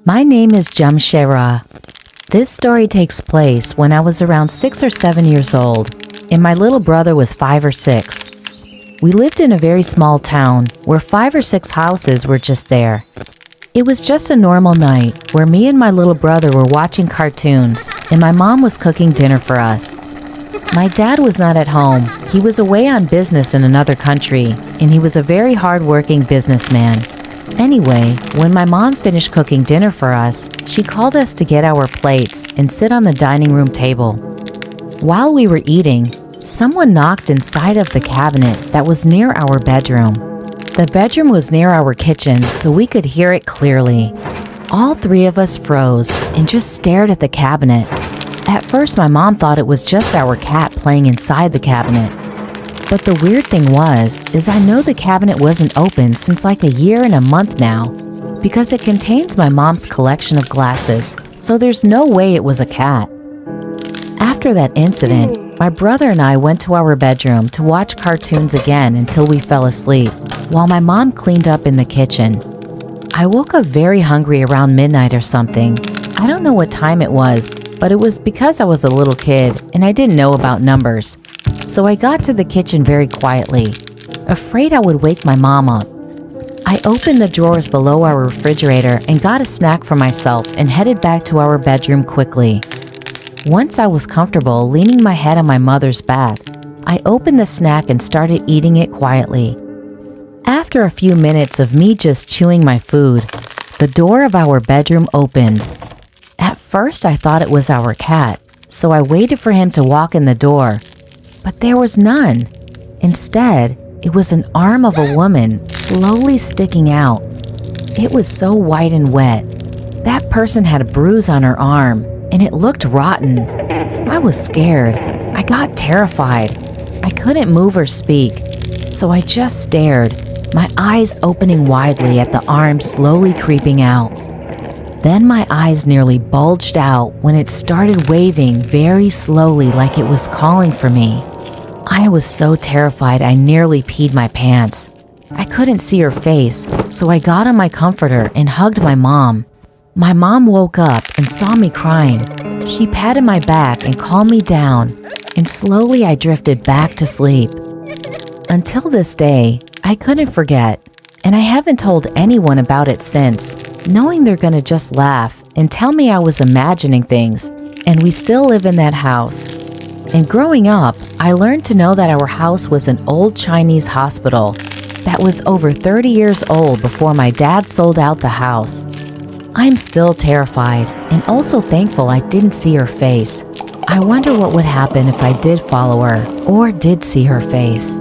My name is Jamshera. This story takes place when I was around 6 or 7 years old, and my little brother was 5 or 6. We lived in a very small town where 5 or 6 houses were just there. It was just a normal night where me and my little brother were watching cartoons, and my mom was cooking dinner for us. My dad was not at home. He was away on business in another country, and he was a very hard-working businessman. Anyway, when my mom finished cooking dinner for us, she called us to get our plates and sit on the dining room table. While we were eating, someone knocked inside of the cabinet that was near our bedroom. The bedroom was near our kitchen, so we could hear it clearly. All 3 of us froze and just stared at the cabinet. At first, my mom thought it was just our cat playing inside the cabinet. But the weird thing is I know the cabinet wasn't open since like a year and a month now, because it contains my mom's collection of glasses, so there's no way it was a cat. After that incident, my brother and I went to our bedroom to watch cartoons again until we fell asleep, while my mom cleaned up in the kitchen. I woke up very hungry around midnight or something. I don't know what time it was, but it was because I was a little kid and I didn't know about numbers. So I got to the kitchen very quietly, afraid I would wake my mom up. I opened the drawers below our refrigerator and got a snack for myself and headed back to our bedroom quickly. Once I was comfortable leaning my head on my mother's back, I opened the snack and started eating it quietly. After a few minutes of me just chewing my food, the door of our bedroom opened. At first I thought it was our cat, so I waited for him to walk in the door, but there was none. Instead, it was an arm of a woman slowly sticking out. It was so white and wet. That person had a bruise on her arm, and it looked rotten. I was scared. I got terrified. I couldn't move or speak, so I just stared, my eyes opening widely at the arm slowly creeping out. Then my eyes nearly bulged out when it started waving very slowly like it was calling for me. I was so terrified I nearly peed my pants. I couldn't see her face, so I got on my comforter and hugged my mom. My mom woke up and saw me crying. She patted my back and calmed me down, and slowly I drifted back to sleep. Until this day, I couldn't forget, and I haven't told anyone about it since, knowing they're gonna just laugh and tell me I was imagining things, and we still live in that house. And growing up, I learned to know that our house was an old Chinese hospital that was over 30 years old before my dad sold out the house. I'm still terrified and also thankful I didn't see her face. I wonder what would happen if I did follow her or did see her face.